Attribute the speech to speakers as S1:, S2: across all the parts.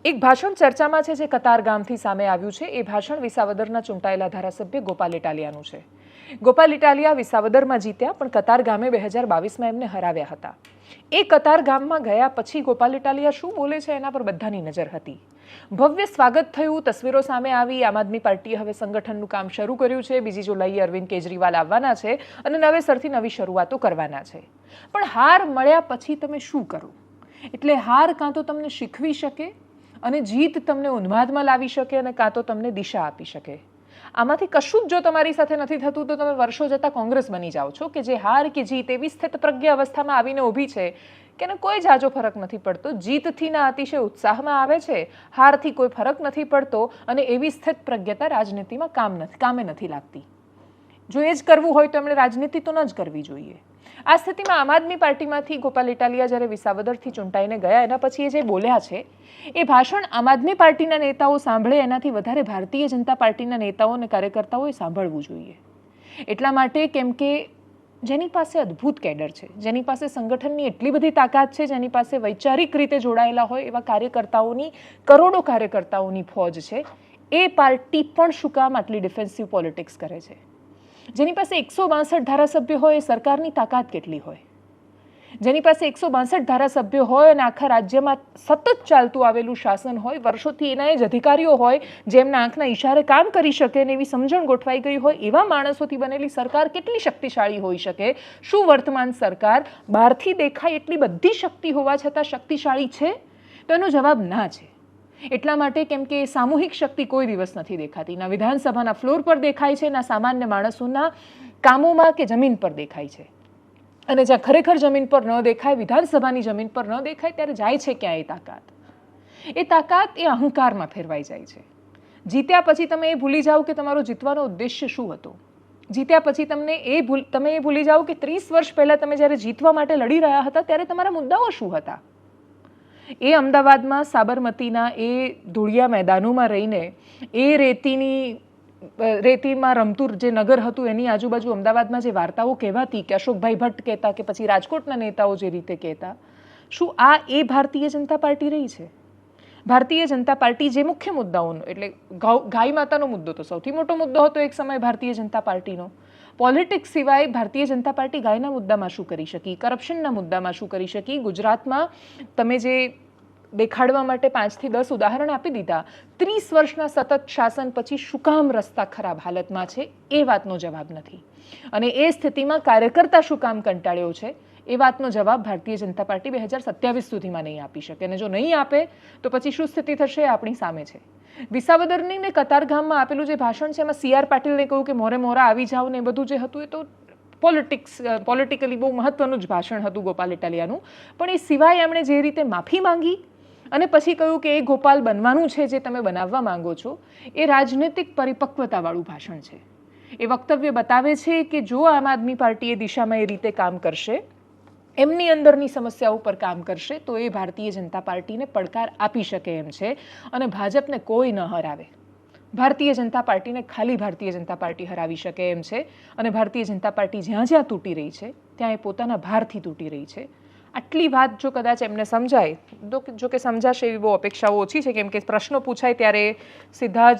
S1: એક ભાષણ ચર્ચામાં છે જે કતારગામથી સામે આવ્યું છે. એ ભાષણ વિસાવદરના ચૂંટાયેલા ધારાસભ્ય ગોપાલ ઇટાલિયાનું છે. ગોપાલ ઇટાલિયા વિસાવદરમાં જીત્યા, પણ કતારગામે 2022માં એમને હરાવ્યા હતા. એ કતારગામમાં ગયા પછી ગોપાલ ઇટાલિયા શું બોલે છે એના પર બધાની નજર હતી. ભવ્ય સ્વાગત થયું, તસવીરો સામે આવી. આમ આદમી પાર્ટીએ હવે સંગઠનનું કામ શરૂ કર્યું છે. 2 જુલાઈએ અરવિંદ કેજરીવાલ આવવાના છે અને નવેસરથી નવી શરૂઆતો કરવાના છે. પણ હાર મળ્યા પછી તમે શું કરો? એટલે હાર કાં તો તમને શીખવી શકે અને જીત તમને ઉન્માદમાં લાવી શકે અને કાં તો તમને દિશા આપી શકે. આમાંથી કશું જ જો તમારી સાથે નથી થતું તો તમે વર્ષો જતાં કોંગ્રેસ બની જાઓ છો કે જે હાર કે જીત એવી સ્થિત પ્રજ્ઞ અવસ્થામાં આવીને ઊભી છે કે એને કોઈ જાજો ફરક નથી પડતો. જીતથી ના અતિશય ઉત્સાહમાં આવે છે, હારથી કોઈ ફરક નથી પડતો અને એવી સ્થિત પ્રજ્ઞતા રાજનીતિમાં કામે નથી લાગતી. જો એ જ કરવું હોય તો એમણે રાજનીતિ તો ન જ કરવી જોઈએ. આ સ્થિતિમાં આમ આદમી પાર્ટીમાંથી ગોપાલ ઇટાલિયા જ્યારે વિસાવદરથી ચૂંટાઈને ગયા એના પછી એ જે બોલ્યા છે એ ભાષણ આમ આદમી પાર્ટીના નેતાઓ સાંભળે એનાથી વધારે ભારતીય જનતા પાર્ટીના નેતાઓ અને કાર્યકર્તાઓએ સાંભળવું જોઈએ. એટલા માટે કેમ કે જેની પાસે અદ્ભુત કેડર છે, જેની પાસે સંગઠનની એટલી બધી તાકાત છે, જેની પાસે વૈચારિક રીતે જોડાયેલા હોય એવા કાર્યકર્તાઓની, કરોડો કાર્યકર્તાઓની ફોજ છે, એ પાર્ટી પણ શું કામ આટલી ડિફેન્સિવ પોલિટિક્સ કરે છે? જેની પાસે 162 ધારાસભ્ય હોય એ સરકારની તાકાત કેટલી હોય? જેની પાસે 162 ધારાસભ્યો હોય અને આખા રાજ્યમાં સતત ચાલતું આવેલું શાસન હોય, વર્ષોથી એના જ અધિકારીઓ હોય જેમના આંખના ઇશારે કામ કરી શકે ને એવી સમજણ ગોઠવાઈ ગઈ હોય, એવા માણસોથી બનેલી સરકાર કેટલી શક્તિશાળી હોઈ શકે? શું વર્તમાન સરકાર બહારથી દેખાય એટલી બધી શક્તિ હોવા છતાં શક્તિશાળી છે? તો એનો જવાબ ના છે. એટલા માટે કેમ કે સામૂહિક શક્તિ કોઈ દિવસ નથી દેખાતી. ના વિધાનસભાના ફ્લોર પર દેખાય છે, ના સામાન્ય માણસોના કામોમાં કે જમીન પર દેખાય છે. અને જ્યાં ખરેખર જમીન પર ન દેખાય, વિધાનસભાની જમીન પર ન દેખાય, ત્યારે જાય છે ક્યાં એ તાકાત? એ તાકાત એ અહંકારમાં ફેરવાઈ જાય છે. જીત્યા પછી તમે એ ભૂલી જાઓ કે તમારો જીતવાનો ઉદ્દેશ્ય શું હતો. જીત્યા પછી તમે એ ભૂલી જાઓ કે 30 વર્ષ પહેલા તમે જ્યારે જીતવા માટે લડી રહ્યા હતા ત્યારે તમારા મુદ્દાઓ શું હતા. એ અમદાવાદમાં સાબરમતીના એ ધૂળિયા મેદાનોમાં રહીને એ રેતીમાં રમતું જે નગર હતું એની આજુબાજુ અમદાવાદમાં જે વાર્તાઓ કહેવાતી કે અશોકભાઈ ભટ્ટ કહેતા કે પછી રાજકોટના નેતાઓ જે રીતે કહેતા, શું આ એ ભારતીય જનતા પાર્ટી રહી છે? ભારતીય જનતા પાર્ટી જે મુખ્ય મુદ્દાઓનો, એટલે ગાય માતાનો મુદ્દો તો સૌથી મોટો મુદ્દો હતો એક સમય ભારતીય જનતા પાર્ટીનો. પોલિટિક્સ સિવાય ભારતીય જનતા પાર્ટી ગાયના મુદ્દામાં શું કરી શકી? કરપ્શનના મુદ્દામાં શું કરી શકી? ગુજરાતમાં તમે જે દેખાડવા માટે 5 થી 10 ઉદાહરણ આપી દીધા, 30 વર્ષના સતત શાસન પછી શું કામ રસ્તા ખરાબ હાલતમાં છે એ વાતનો જવાબ નથી. અને એ સ્થિતિમાં કાર્યકર્તા શું કામ કંટાળ્યો છે એ વાતનો જવાબ ભારતીય જનતા પાર્ટી 2027 સુધીમાં નહીં આપી શકે. અને જો નહીં આપે તો પછી શું સ્થિતિ થશે આપણી સામે છે. વિસાવદરની ને કતારગામમાં આપેલું જે ભાષણ છે એમાં CR પાટીલને કહ્યું કે મોરે મોરા આવી જાઓ ને એ બધું જે હતું એ તો પોલિટિકલી બહુ મહત્વનું જ ભાષણ હતું ગોપાલ ઇટાલિયાનું. પણ એ સિવાય એમણે જે રીતે માફી માંગી અને પછી કહ્યું કે એ ગોપાલ બનવાનું છે જે તમે બનાવવા માંગો છો, એ રાજનૈતિક પરિપક્વતાવાળું ભાષણ છે. એ વક્તવ્ય બતાવે છે કે જો આમ આદમી પાર્ટી એ દિશામાં એ રીતે કામ કરશે, એમની અંદરની સમસ્યાઓ પર કામ કરશે, તો એ ભારતીય જનતા પાર્ટીને પડકાર આપી શકે એમ છે. અને ભાજપને કોઈ ન હરાવે. ભારતીય જનતા પાર્ટીને ખાલી ભારતીય જનતા પાર્ટી હરાવી શકે એમ છે. અને ભારતીય જનતા પાર્ટી જ્યાં જ્યાં તૂટી રહી છે ત્યાં એ પોતાના ભારથી તૂટી રહી છે. આટલી વાત જો કદાચ એમને સમજાય, જો કે સમજાશે એવી બહુ અપેક્ષાઓ ઓછી છે, કેમ કે પ્રશ્નો પૂછાય ત્યારે સીધા જ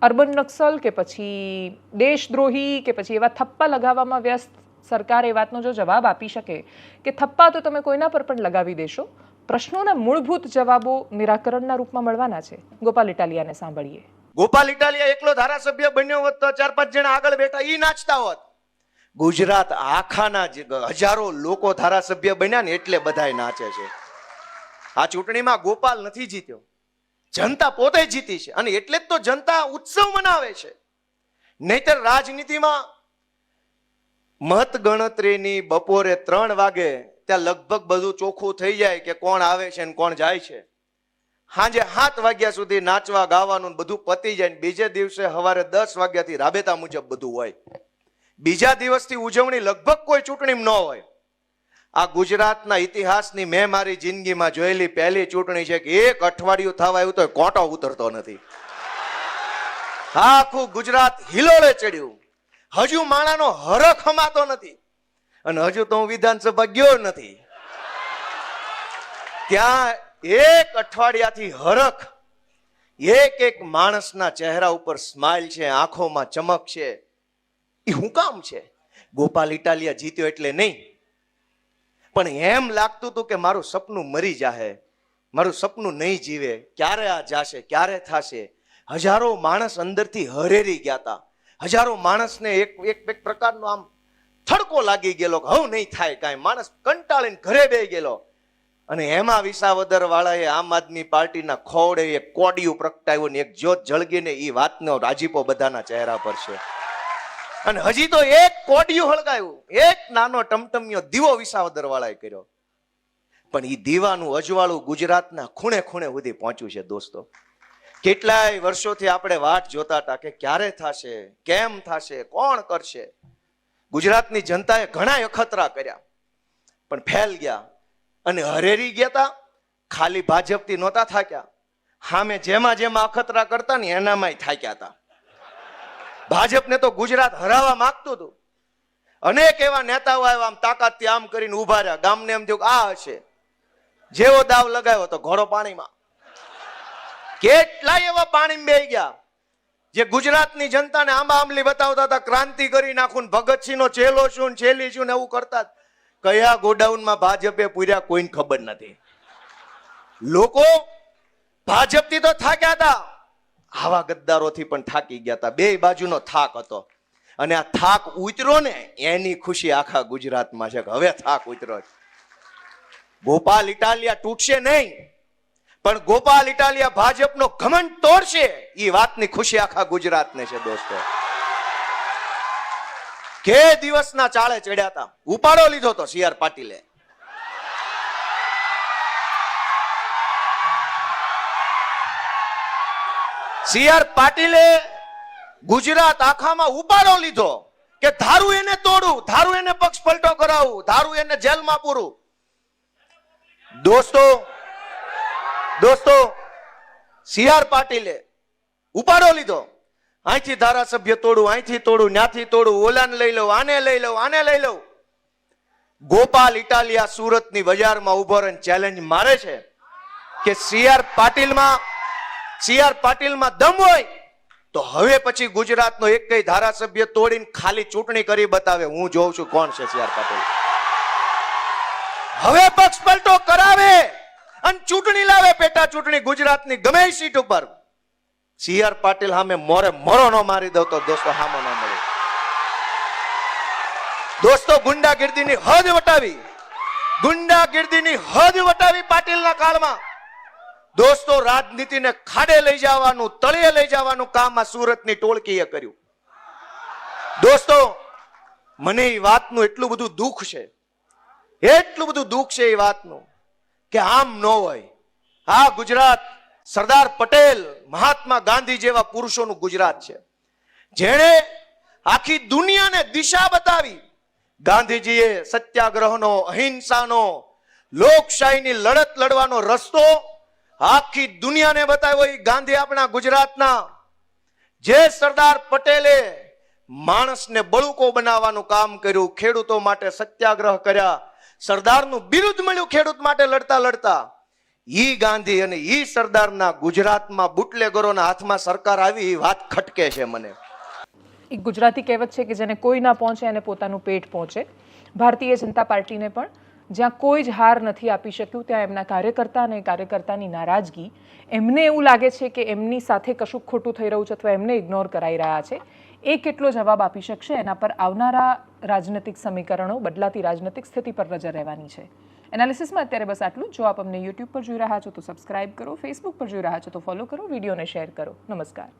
S1: અર્બન નક્સલ કે પછી દેશદ્રોહી કે પછી એવા થપ્પા લગાવવામાં વ્યસ્ત સરકાર એ વાતનો જો જવાબ આપી શકે કે થપ્પા તો તમે કોઈના પર પણ લગાવી દેશો, પ્રશ્નોના મૂળભૂત જવાબો નિરાકરણના રૂપમાં મળવાના છે. ગોપાલ ઇટાલિયાને સાંભળીએ.
S2: ગોપાલ ઇટાલિયા એકલો ધારાસભ્ય બન્યો હોત તો 4-5 જણા આગળ બેઠા ઈ નાચતા હોત. ગુજરાત આખાના હજારો લોકો ધારાસભ્ય બન્યા ને એટલે બધાય નાચે છે. આ ચૂંટણીમાં ગોપાલ નથી જીત્યો, જનતા પોતે જીતી છે. અને એટલે જ તો જનતા ઉત્સવ મનાવે છે. નહીતર રાજનીતિમાં મત ગણતરીની બપોરે 3 વાગે ત્યાં લગભગ બધું ચોખ્ખું થઈ જાય કે કોણ આવે છે ને કોણ જાય છે. સાંજે 7 વાગ્યા સુધી નાચવા ગાવાનું બધું પતી જાય ને બીજે દિવસે સવારે 10 વાગ્યાથી રાબેતા મુજબ બધું હોય. બીજા દિવસથી ઉજવણી લગભગ કોઈ ચૂંટણી ન હોય. આ ગુજરાતના ઇતિહાસની મેં મારી જિંદગીમાં જોયેલી પહેલી ચૂંટણી છે કે 1 અઠવાડિયું થવા આવ્યું તો કોટો ઉતરતો નથી. આખું ગુજરાત હિલોળે ચડ્યું. હજુ માણાનો હરખ હમાતો નથી. અને હજુ તો હું વિધાનસભા ગયો નથી. ત્યાં એક અઠવાડિયાથી હરખ એક માણસના ચહેરા ઉપર સ્માઇલ છે, આંખોમાં ચમક છે. એ શું કામ છે? ગોપાલ ઇટાલિયા જીત્યો એટલે નહીં, પણ એમ લાગતું હતું કે મારું સપનું મરી જાહે, મારું સપનું નહીં જીવે, ક્યારે આ જાશે, ક્યારે થશે. હજારો માણસ અંદરથી હરેરી ગયા હતા. હજારો માણસને એક પ્રકારનો આમ થડકો લાગી ગયેલો, હવે નહીં થાય કાંઈ. માણસ કંટાળીને ઘરે બેસી ગયેલો. અને એમાં વિસાવદર વાળાએ આમ આદમી પાર્ટીના ખોડે એક કોડિયું પ્રગટાવ્યું ને એક જ્યોત જળગીને એ વાતનો રાજીપો બધાના ચહેરા પર છે. અને હજી તો એક કોડિયું હળગાયું, એક નાનો ટમટમિયો દીવો વિસાવદર વાળાએ કર્યો. પણ એ દીવાનું અજવાળું ગુજરાતના ખૂણે ખૂણે સુધી પહોંચ્યું છે. દોસ્તો, કેટલાય વર્ષોથી આપણે વાટ જોતા હતા કે ક્યારે થશે, કેમ થશે, કોણ કરશે. ગુજરાતની જનતાએ ઘણા અખતરા કર્યા પણ ફેલ ગયા અને હરેરી ગયા હતા. ખાલી ભાજપથી નહોતા થાક્યા, સામે જેમાં અખતરા કરતા ને એનામાંય થાક્યા હતા. ભાજપને તો ગુજરાત હરાવવા માંગતું હતું. અનેક એવા નેતાઓ આવ્યા, આમ તાકાતથી આમ કરીને ઉભા રહ્યા. ગામને એમ થયું આ હશે. જેવો દાવ લગાવ્યો તો ઘોડો પાણીમાં. કેટલાય એવા પાણીમાં બેહી ગયા જે ગુજરાતની જનતાને આંબા આંબલી બતાવતા હતા, ક્રાંતિ કરી નાખું, ભગતસિંહનો ચેલો છું, છેલી છું ને એવું કરતા. કયા ગોડાઉનમાં ભાજપે પૂર્યા કોઈને ખબર નથી. લોકો ભાજપથી તો થાક્યા હતા, આવા ગદ્દારોથી પણ થાકી ગયા હતા. બે બાજુનો થાક હતો અને આ થાક ઉતર્યો ને એની ખુશી આખા ગુજરાતમાં છે કે હવે થાક ઉતર્યો. ગોપાલ ઇટાલિયા તૂટશે નહીં, પણ ગોપાલ ઇટાલિયા ભાજપનો ઘમંડ તોડશે, એ વાતની ખુશી આખા ગુજરાતને છે. દોસ્તો, કે દિવસના ચાળે ચડ્યા હતા, ઉપાડો લીધો તો સી આર પાટીલે. સી આર પાટીલે ગુજરાત આખામાં ઉપાડો લીધો કે ધારું એને તોડું, ધારું એને પક્ષ પલટો કરાવું, ધારું એને જેલમાં પૂરું. દોસ્તો સી આર પાટીલે ઉપાડો લીધો. અહીંથી ધારાસભ્ય તોડું, અહીંથી તોડું, ન્યાથી તોડું, ઓલાને લઈ લઉં, આને લઈ લઉં, આને લઈ લઉં. ગોપાલ ઇટાલિયા સુરતની બજારમાં ઉભો રહીને ચેલેન્જ મારે છે કે સી આર પાટીલમાં દમ હોય તો હવે પછી ગુજરાતનો એક કઈ ધારાસભ્ય તોડીને ખાલી ચૂંટણી કરી બતાવે. હું જોઉં છું કોણ છે સી આર પાટીલ. હવે પક્ષ પલટો કરાવે અને ચૂંટણી લાવે, પેટા ચૂંટણી ગુજરાતની ગમે સીટ ઉપર. સી આર પાટીલ સામે મોરે મોરો નો મારી દો તો દોસ્તો સામો ન મળે. દોસ્તો, ગુંડાગીર્દીની હદ વટાવી પાટીલના કાળમાં. દોસ્તો, રાજનીતિને ખાડે લઈ જવાનું, તળિયે લઈ જવાનું કામ આ સુરતની ટોળકીએ કર્યું. દોસ્તો, મને એ વાતનું એટલું બધું દુઃખ છે એ વાતનું કે આમ ન હોય. આ ગુજરાત સરદાર પટેલ, મહાત્મા ગાંધી જેવા પુરુષોનું ગુજરાત છે, જેણે આખી દુનિયાને દિશા બતાવી. ગાંધીજીએ સત્યાગ્રહનો, અહિંસાનો, લોકશાહીની લડત લડવાનો રસ્તો આખી દુનિયાને બતાવ્યો. એ ગાંધી આપણા ગુજરાતના. જે સરદાર પટેલે માણસને બળુકો બનાવવાનું કામ કર્યું, ખેડૂતો માટે સત્યાગ્રહ કર્યા, સરદારનું બિરુદ મળ્યું ખેડૂત માટે લડતા લડતા. ઈ ગાંધી અને ઈ સરદારના ગુજરાતમાં બુટલેગરોના હાથમાં સરકાર આવી, એ વાત ખટકે છે મને.
S1: એક ગુજરાતી કહેવત છે કે જેને કોઈ ના પહોંચે એને પોતાનું પેટ પહોંચે. ભારતીય જનતા પાર્ટીને પણ જ્યાં કોઈ જ હાર નથી આપી શક્યું, ત્યાં એમના કાર્યકર્તા અને કાર્યકર્તાની નારાજગી, એમને એવું લાગે છે કે એમની સાથે કશું ખોટું થઈ રહ્યું છે અથવા એમને ઇગ્નોર કરાઈ રહ્યા છે, એ કેટલો જવાબ આપી શકશે એના પર આવનારા રાજનૈતિક સમીકરણો, બદલાતી રાજનૈતિક સ્થિતિ પર નજર રહેવાની છે. એનાલિસિસમાં અત્યારે બસ આટલું. જો આપ અમને યુટ્યુબ પર જોઈ રહ્યા છો તો સબસ્ક્રાઇબ કરો, ફેસબુક પર જોઈ રહ્યા છો તો ફોલો કરો, વિડીયોને શેર કરો. નમસ્કાર.